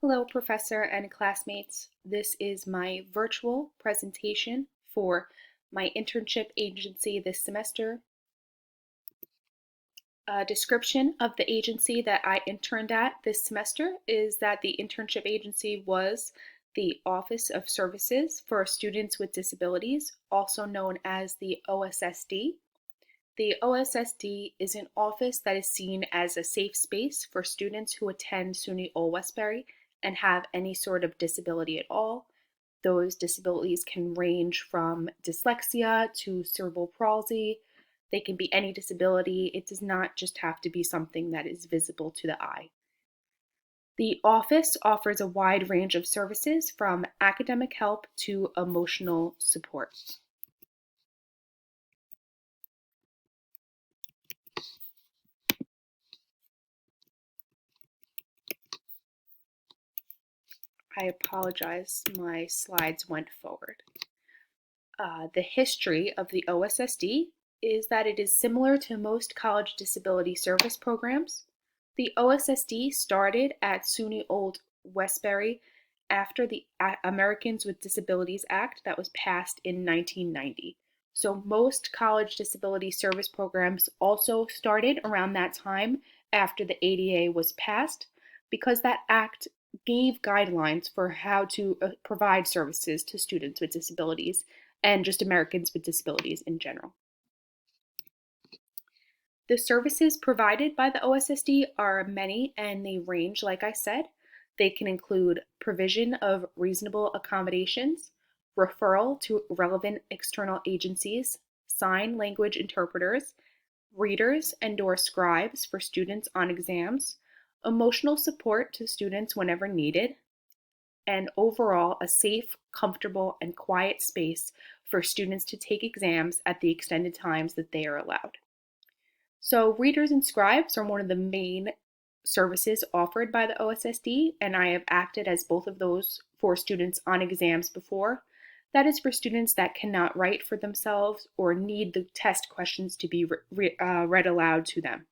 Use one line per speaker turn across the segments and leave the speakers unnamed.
Hello, Professor and classmates. This is my virtual presentation for my internship agency this semester. A description of the agency that I interned at this semester is that the internship agency was the Office of Services for Students with Disabilities, also known as the OSSD. The OSSD is an office that is seen as a safe space for students who attend SUNY Old Westbury and have any sort of disability at all. Those disabilities can range from dyslexia to cerebral palsy. They can be any disability. It does not just have to be something that is visible to the eye. The office offers a wide range of services from academic help to emotional support. I apologize, my slides went forward. The history of the OSSD is that it is similar to most college disability service programs. The OSSD started at SUNY Old Westbury after the Americans with Disabilities Act that was passed in 1990. So most college disability service programs also started around that time after the ADA was passed because that act gave guidelines for how to provide services to students with disabilities and just Americans with disabilities in general. The services provided by the OSSD are many and they range, like I said. They can include provision of reasonable accommodations, referral to relevant external agencies, sign language interpreters, readers and/or scribes for students on exams, emotional support to students whenever needed, and overall a safe, comfortable, and quiet space for students to take exams at the extended times that they are allowed. So readers and scribes are one of the main services offered by the OSSD, and I have acted as both of those for students on exams before. That is for students that cannot write for themselves or need the test questions to be read aloud to them.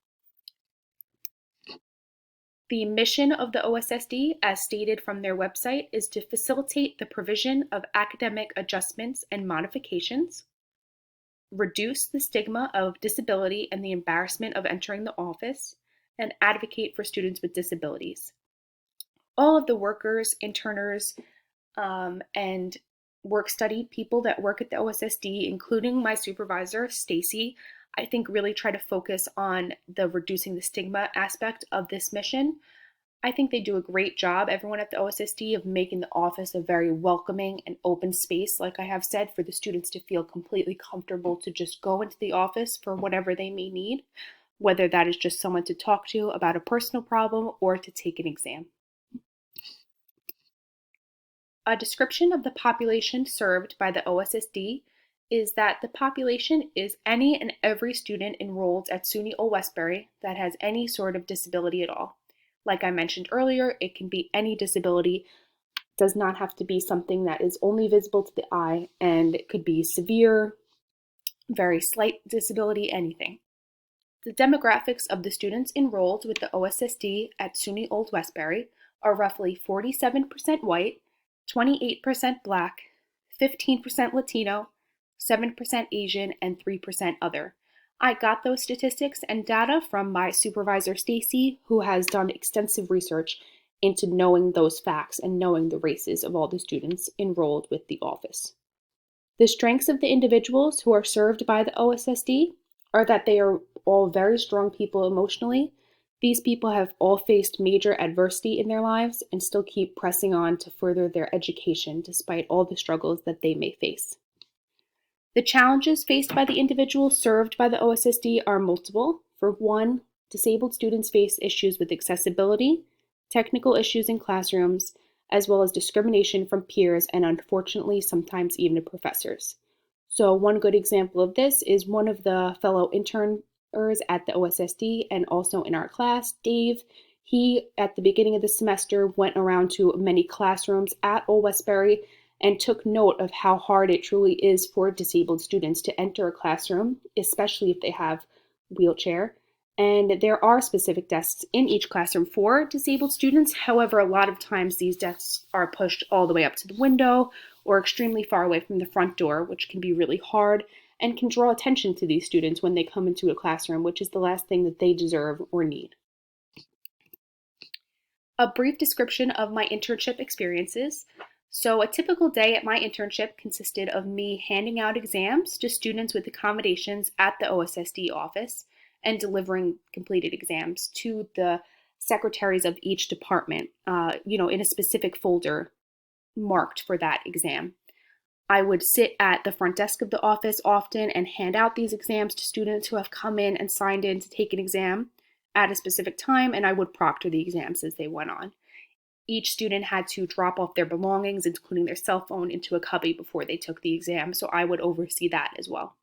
The mission of the OSSD, as stated from their website, is to facilitate the provision of academic adjustments and modifications, reduce the stigma of disability and the embarrassment of entering the office, and advocate for students with disabilities. All of the workers, interners, and work study people that work at the OSSD, including my supervisor, Stacy, I think really try to focus on the reducing the stigma aspect of this mission. I think they do a great job, everyone at the OSSD, of making the office a very welcoming and open space, like I have said, for the students to feel completely comfortable to just go into the office for whatever they may need, whether that is just someone to talk to about a personal problem or to take an exam. A description of the population served by the OSSD is that the population is any and every student enrolled at SUNY Old Westbury that has any sort of disability at all. Like I mentioned earlier, it can be any disability, does not have to be something that is only visible to the eye, and it could be severe, very slight disability, anything. The demographics of the students enrolled with the OSSD at SUNY Old Westbury are roughly 47% white, 28% Black, 15% Latino, 7% Asian, and 3% other. I got those statistics and data from my supervisor, Stacy, who has done extensive research into knowing those facts and knowing the races of all the students enrolled with the office. The strengths of the individuals who are served by the OSSD are that they are all very strong people emotionally. These people have all faced major adversity in their lives and still keep pressing on to further their education despite all the struggles that they may face. The challenges faced by the individuals served by the OSSD are multiple. For one, disabled students face issues with accessibility, technical issues in classrooms, as well as discrimination from peers and unfortunately sometimes even professors. So one good example of this is one of the fellow interners at the OSSD and also in our class, Dave. He, at the beginning of the semester, went around to many classrooms at Old Westbury and took note of how hard it truly is for disabled students to enter a classroom, especially if they have a wheelchair. And there are specific desks in each classroom for disabled students. However, a lot of times these desks are pushed all the way up to the window or extremely far away from the front door, which can be really hard and can draw attention to these students when they come into a classroom, which is the last thing that they deserve or need. A brief description of my internship experiences. So a typical day at my internship consisted of me handing out exams to students with accommodations at the OSSD office and delivering completed exams to the secretaries of each department, in a specific folder marked for that exam. I would sit at the front desk of the office often and hand out these exams to students who have come in and signed in to take an exam at a specific time, and I would proctor the exams as they went on. Each student had to drop off their belongings, including their cell phone, into a cubby before they took the exam, so I would oversee that as well.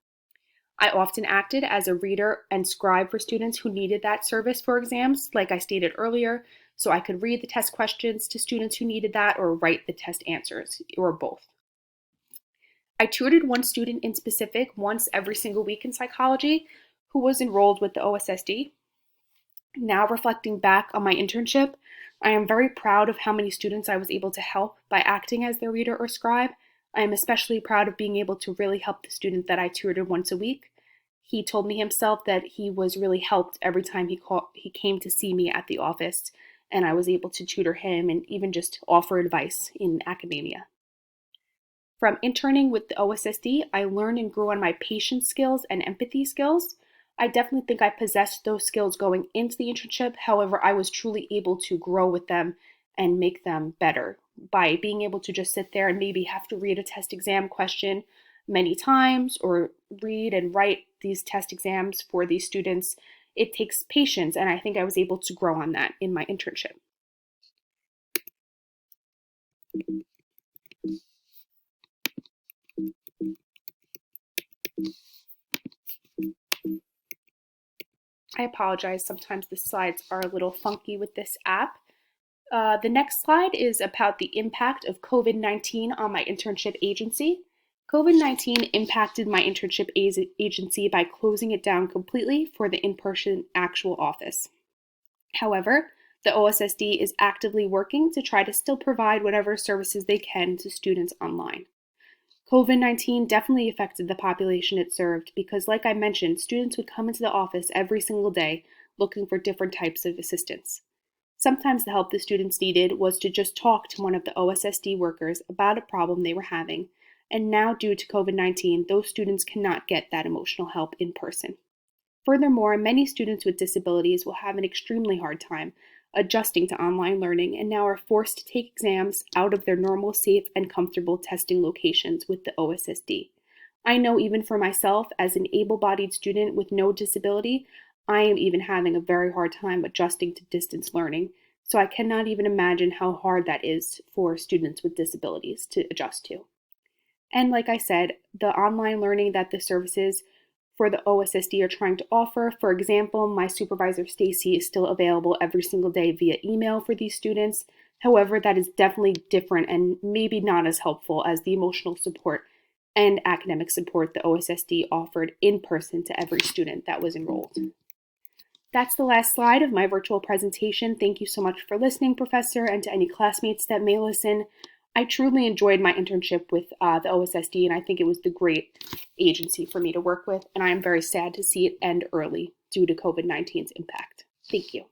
I often acted as a reader and scribe for students who needed that service for exams, like I stated earlier, so I could read the test questions to students who needed that or write the test answers, or both. I tutored one student in specific once every single week in psychology who was enrolled with the OSSD. Now reflecting back on my internship, I am very proud of how many students I was able to help by acting as their reader or scribe. I am especially proud of being able to really help the student that I tutored once a week. He told me himself that he was really helped every time he came to see me at the office, and I was able to tutor him and even just offer advice in academia. From interning with the OSSD, I learned and grew on my patience skills and empathy skills. I definitely think I possessed those skills going into the internship. However, I was truly able to grow with them and make them better by being able to just sit there and maybe have to read a test exam question many times or read and write these test exams for these students. It takes patience, and I think I was able to grow on that in my internship. I apologize, sometimes the slides are a little funky with this app. The next slide is about the impact of COVID-19 on my internship agency. COVID-19 impacted my internship agency by closing it down completely for the in-person actual office. However, the OSSD is actively working to try to still provide whatever services they can to students online. COVID-19 definitely affected the population it served because, like I mentioned, students would come into the office every single day looking for different types of assistance. Sometimes the help the students needed was to just talk to one of the OSSD workers about a problem they were having, and now due to COVID-19, those students cannot get that emotional help in person. Furthermore, many students with disabilities will have an extremely hard time adjusting to online learning and now are forced to take exams out of their normal, safe, and comfortable testing locations with the OSSD. I know even for myself, as an able-bodied student with no disability, I am even having a very hard time adjusting to distance learning, so I cannot even imagine how hard that is for students with disabilities to adjust to. And like I said, the online learning that the services for the OSSD are trying to offer. For example, my supervisor Stacy is still available every single day via email for these students. However, that is definitely different and maybe not as helpful as the emotional support and academic support the OSSD offered in person to every student that was enrolled. That's the last slide of my virtual presentation. Thank you so much for listening, Professor, and to any classmates that may listen. I truly enjoyed my internship with the OSSD, and I think it was the great agency for me to work with, and I am very sad to see it end early due to COVID-19's impact. Thank you.